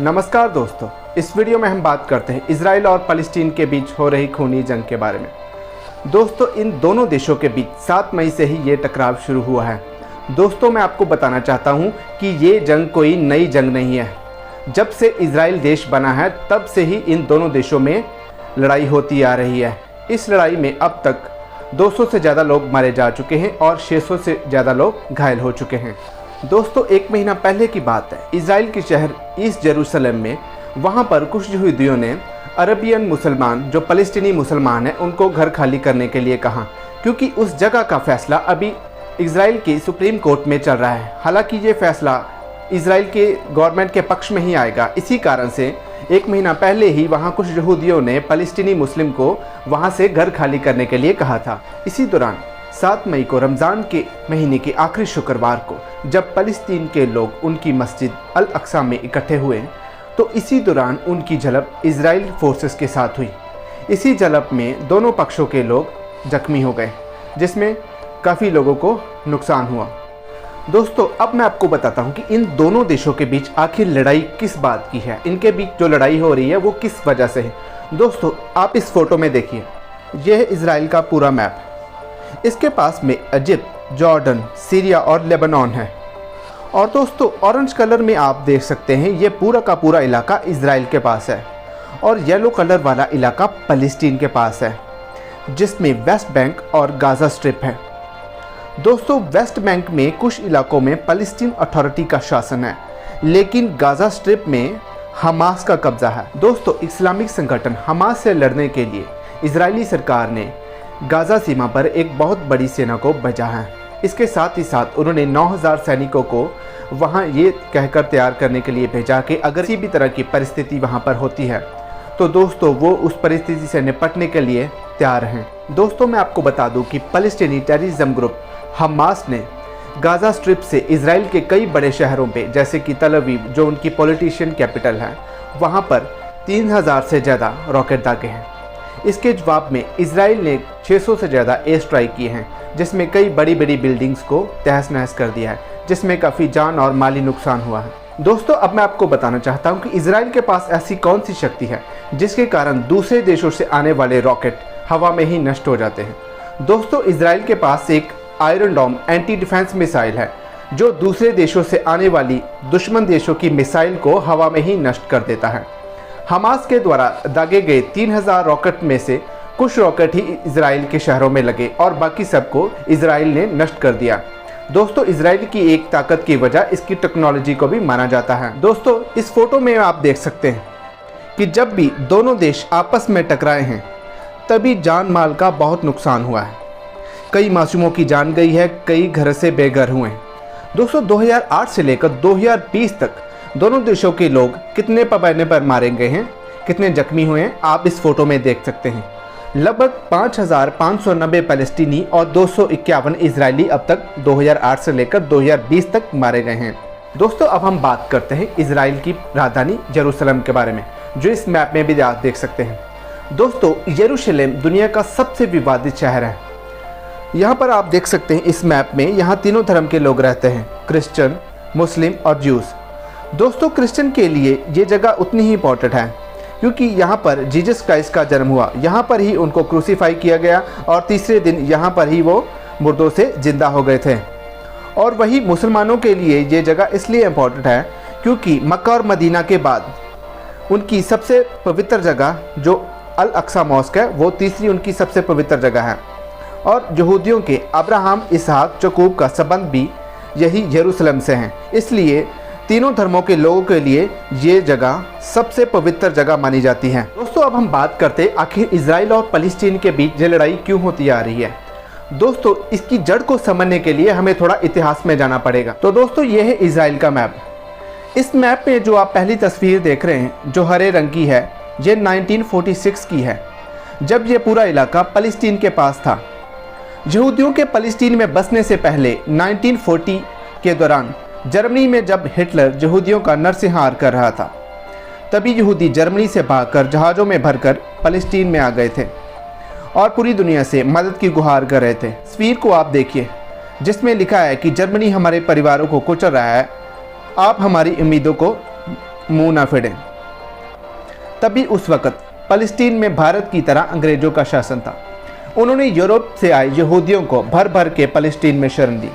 नमस्कार दोस्तों, इस वीडियो में हम बात करते हैं इजराइल और फ़लस्तीन के बीच हो रही खूनी जंग के बारे में। दोस्तों, इन दोनों देशों के बीच 7 मई से ही ये टकराव शुरू हुआ है। दोस्तों, मैं आपको बताना चाहता हूँ कि ये जंग कोई नई जंग नहीं है। जब से इजराइल देश बना है तब से ही इन दोनों देशों में लड़ाई होती आ रही है। इस लड़ाई में अब तक 200 से ज़्यादा लोग मारे जा चुके हैं और 600 से ज़्यादा लोग घायल हो चुके हैं। दोस्तों, 1 महीना पहले की बात है, इजराइल के शहर ईस्ट जेरूशलेम में वहाँ पर कुछ यहूदियों ने अरबियन मुसलमान जो फ़लस्तीनी मुसलमान हैं उनको घर खाली करने के लिए कहा, क्योंकि उस जगह का फैसला अभी इजराइल की सुप्रीम कोर्ट में चल रहा है। हालांकि ये फैसला इजराइल के गवर्नमेंट के पक्ष में ही आएगा। इसी कारण से 1 महीना पहले ही वहाँ कुछ यहूदियों ने फ़लस्तीनी मुस्लिम को वहाँ से घर खाली करने के लिए कहा था। इसी दौरान 7 मई को रमज़ान के महीने के आखिरी शुक्रवार को जब फ़लस्तीन के लोग उनकी मस्जिद अल अक्सा में इकट्ठे हुए तो इसी दौरान उनकी झड़प इजराइल फोर्सेस के साथ हुई। इसी झड़प में दोनों पक्षों के लोग जख्मी हो गए, जिसमें काफ़ी लोगों को नुकसान हुआ। दोस्तों, अब मैं आपको बताता हूँ कि इन दोनों देशों के बीच आखिर लड़ाई किस बात की है, इनके बीच जो लड़ाई हो रही है वो किस वजह से है। दोस्तों, आप इस फोटो में देखिए, यह है इजराइल का पूरा मैप। इसके पास में इजिप्ट, जॉर्डन, सीरिया और लेबनान है। और दोस्तों, ऑरेंज कलर में आप देख सकते हैं ये पूरा का पूरा इलाका इजराइल के पास है और येलो कलर वाला इलाका फ़लस्तीन के पास है, जिसमें वेस्ट बैंक और गाज़ा स्ट्रिप है। दोस्तों, वेस्ट बैंक में कुछ इलाकों में फ़लस्तीन अथॉरिटी का शासन है, लेकिन गाज़ा स्ट्रिप में हमास का कब्जा है। दोस्तों, इस्लामिक संगठन हमास से लड़ने के लिए इजरायली सरकार ने गाज़ा सीमा पर एक बहुत बड़ी सेना को भेजा है। इसके साथ ही साथ उन्होंने 9000 सैनिकों को वहां ये कहकर तैयार करने के लिए भेजा कि अगर किसी भी तरह की परिस्थिति वहां पर होती है तो दोस्तों वो उस परिस्थिति से निपटने के लिए तैयार हैं। दोस्तों, मैं आपको बता दूं कि फ़लस्तीनी टेररिज्म ग्रुप हमास ने गाज़ा स्ट्रिप से इजराइल के कई बड़े शहरों पे जैसे कि तल अवीव जो उनकी पॉलिटिशियन कैपिटल है वहाँ पर 3000 से ज़्यादा रॉकेट दागे हैं। इसके जवाब में इजराइल ने 600 से ज़्यादा एयर स्ट्राइक किए हैं, जिसमें कई बड़ी बड़ी बिल्डिंग्स को तहस नहस कर दिया है, जिसमें काफ़ी जान और माली नुकसान हुआ है। दोस्तों, अब मैं आपको बताना चाहता हूं कि इजराइल के पास ऐसी कौन सी शक्ति है जिसके कारण दूसरे देशों से आने वाले रॉकेट हवा में ही नष्ट हो जाते हैं। दोस्तों, इजराइल के पास एक आयरन डोम एंटी डिफेंस मिसाइल है जो दूसरे देशों से आने वाली दुश्मन देशों की मिसाइल को हवा में ही नष्ट कर देता है। हमास के द्वारा दागे गए 3000 रॉकेट में से कुछ रॉकेट ही इजराइल के शहरों में लगे और बाकी सबको इजराइल ने नष्ट कर दिया। दोस्तों, इजराइल की एक ताकत की वजह इसकी टेक्नोलॉजी को भी माना जाता है। दोस्तों, इस फोटो में आप देख सकते हैं कि जब भी दोनों देश आपस में टकराए हैं तभी जान माल का बहुत नुकसान हुआ है। कई मासूमों की जान गई है, कई घर से बेघर हुए हैं। दोस्तों, 2008 से लेकर 2020 तक दोनों देशों के लोग कितने पैमाने पर मारे गए हैं, कितने जख्मी हुए हैं, आप इस फोटो में देख सकते हैं। लगभग 5590 फ़लस्तीनी और 251 इजरायली अब तक 2008 से लेकर 2020 तक मारे गए हैं। दोस्तों, अब हम बात करते हैं इजराइल की राजधानी यरूशलेम के बारे में, जो इस मैप में भी आप देख सकते हैं। दोस्तों, यरूशलेम दुनिया का सबसे विवादित शहर है। यहाँ पर आप देख सकते हैं इस मैप में, यहाँ तीनों धर्म के लोग रहते हैं, क्रिश्चियन, मुस्लिम और ज्यूज़। दोस्तों, क्रिश्चियन के लिए ये जगह उतनी ही इम्पॉर्टेंट है क्योंकि यहाँ पर जीसस क्राइस्ट का जन्म हुआ, यहाँ पर ही उनको क्रूसीफाई किया गया और तीसरे दिन यहाँ पर ही वो मुर्दों से जिंदा हो गए थे। और वही मुसलमानों के लिए ये जगह इसलिए इम्पॉर्टेंट है क्योंकि मक्का और मदीना के बाद उनकी सबसे पवित्र जगह जो अल अक्सा मॉस्क है वो तीसरी उनकी सबसे पवित्र जगह है। और यहूदियों के अब्राहम, इसहाक, याकूब का संबंध भी यही यरूशलेम से है, इसलिए तीनों धर्मों के लोगों के लिए ये जगह सबसे पवित्र जगह मानी जाती है। दोस्तों, अब हम बात करते हैं आखिर इजराइल और फ़लस्तीन के बीच ये लड़ाई क्यों होती आ रही है। दोस्तों, इसकी जड़ को समझने के लिए हमें थोड़ा इतिहास में जाना पड़ेगा। तो दोस्तों, ये है इजराइल का मैप। इस मैप में जो आप पहली तस्वीर देख रहे हैं जो हरे रंग की है, ये 1946 की है, जब ये पूरा इलाका फ़लस्तीन के पास था। यहूदियों के फ़लस्तीन में बसने से पहले 1940 के दौरान जर्मनी में जब हिटलर यहूदियों का नरसंहार कर रहा था, तभी यहूदी जर्मनी से भागकर जहाज़ों में भरकर फ़लस्तीन में आ गए थे और पूरी दुनिया से मदद की गुहार कर रहे थे। तस्वीर को आप देखिए, जिसमें लिखा है कि जर्मनी हमारे परिवारों को कुचल रहा है, आप हमारी उम्मीदों को मुंह ना फेडें। तभी उस वक़्त फ़लस्तीन में भारत की तरह अंग्रेज़ों का शासन था। उन्होंने यूरोप से आए यहूदियों को भर भर के फ़लस्तीन में शरण दी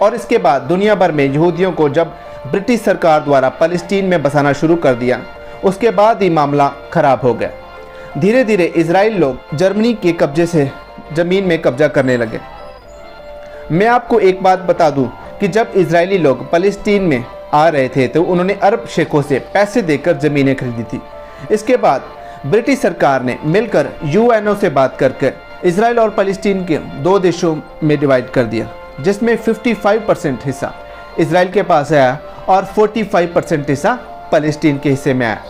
और इसके बाद दुनिया भर में यहूदियों को जब ब्रिटिश सरकार द्वारा फ़लस्तीन में बसाना शुरू कर दिया, उसके बाद ही मामला ख़राब हो गया। धीरे धीरे इजराइल लोग जर्मनी के कब्जे से ज़मीन में कब्जा करने लगे। मैं आपको एक बात बता दूं कि जब इजरायली लोग फ़लस्तीन में आ रहे थे तो उन्होंने अरब शेखों से पैसे देकर ज़मीनें खरीदी थी। इसके बाद ब्रिटिश सरकार ने मिलकर यूएनओ से बात करके इजराइल और फ़लस्तीन के दो देशों में डिवाइड कर दिया, जिसमें 55% हिस्सा इजराइल के पास आया और 45% हिस्सा फ़लस्तीन के हिस्से में आया।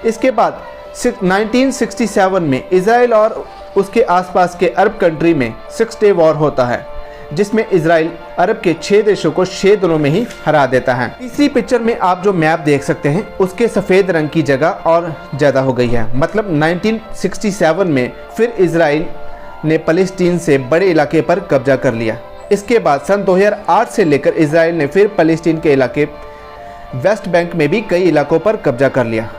इसके बाद 1967 में इजराइल और उसके आसपास के अरब कंट्री में 6 डे वॉर होता है, जिसमें इजराइल अरब के 6 देशों को 6 दिनों में ही हरा देता है। तीसरी पिक्चर में आप जो मैप देख सकते हैं उसके सफ़ेद रंग की जगह और ज़्यादा हो गई है। मतलब 1967 में फिर इजराइल ने फ़लस्तीन से बड़े इलाके पर कब्जा कर लिया। इसके बाद सन 2008 से लेकर इजराइल ने फिर फ़लस्तीन के इलाके वेस्ट बैंक में भी कई इलाकों पर कब्जा कर लिया।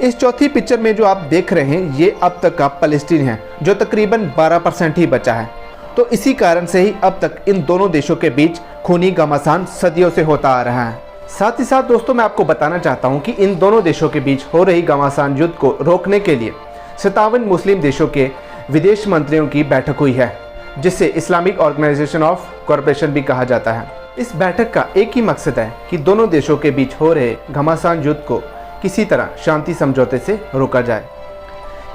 इस चौथी पिक्चर में जो आप देख रहे हैं ये अब तक का फ़लस्तीन है, जो तकरीबन 12% ही बचा है। तो इसी कारण से ही अब तक इन दोनों देशों के बीच खूनी घमासान सदियों से होता आ रहा है। साथ ही साथ दोस्तों मैं आपको बताना चाहता हूं कि इन दोनों देशों के बीच हो रही घमासान युद्ध को रोकने के लिए 57 मुस्लिम देशों के विदेश मंत्रियों की बैठक हुई है, जिसे इस्लामिक ऑर्गेनाइजेशन ऑफ कॉरपोरेशन भी कहा जाता है। इस बैठक का एक ही मकसद है कि दोनों देशों के बीच हो रहे घमासान युद्ध को किसी तरह शांति समझौते से रोका जाए।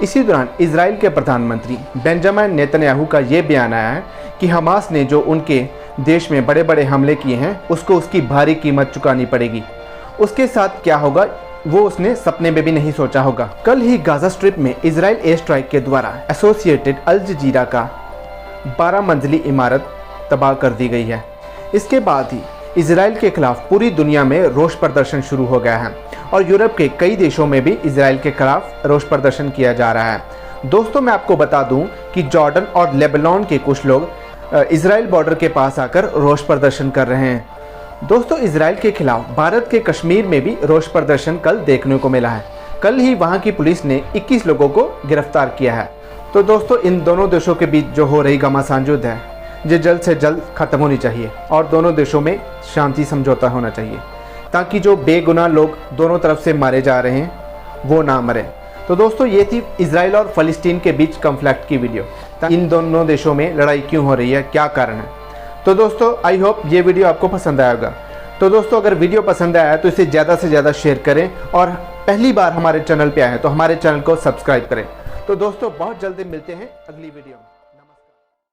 इसी दौरान इजराइल के प्रधानमंत्री बेंजामिन नेतन्याहू का ये बयान आया है कि हमास ने जो उनके देश में बड़े बड़े हमले किए हैं उसको उसकी भारी कीमत चुकानी पड़ेगी। उसके साथ क्या होगा वो उसने सपने में भी नहीं सोचा होगा। कल ही गाजा स्ट्रिप में इजराइल एयर स्ट्राइक के द्वारा एसोसिएटेड अल जजीरा का 12 मंजिली इमारत तबाह कर दी गई है। इसके बाद ही इजराइल के खिलाफ पूरी दुनिया में रोष प्रदर्शन शुरू हो गया है और यूरोप के कई देशों में भी इजराइल के खिलाफ रोष प्रदर्शन किया जा रहा है। दोस्तों मैं आपको बता दूं कि जॉर्डन और लेबनान के कुछ लोग इजराइल बॉर्डर के पास आकर रोष प्रदर्शन कर रहे हैं। दोस्तों इजराइल के खिलाफ भारत के कश्मीर में भी रोष प्रदर्शन कल देखने को मिला है। कल ही वहां की पुलिस ने 21 लोगों को गिरफ्तार किया है। तो दोस्तों इन दोनों देशों के बीच जो हो रही घमासान युद्ध है ये जल्द से जल्द ख़त्म होनी चाहिए और दोनों देशों में शांति समझौता होना चाहिए, ताकि जो बेगुनाह लोग दोनों तरफ से मारे जा रहे हैं वो ना मरे। तो दोस्तों ये थी इजराइल और फ़लस्तीन के बीच कॉन्फ्लिक्ट की वीडियो। इन दोनों देशों में लड़ाई क्यों हो रही है, क्या कारण है। तो दोस्तों आई होप ये वीडियो आपको पसंद आया होगा। तो दोस्तों अगर वीडियो पसंद आया तो इसे ज़्यादा से ज़्यादा शेयर करें और पहली बार हमारे चैनल पर आए तो हमारे चैनल को सब्सक्राइब करें। तो दोस्तों बहुत जल्दी मिलते हैं अगली वीडियो में।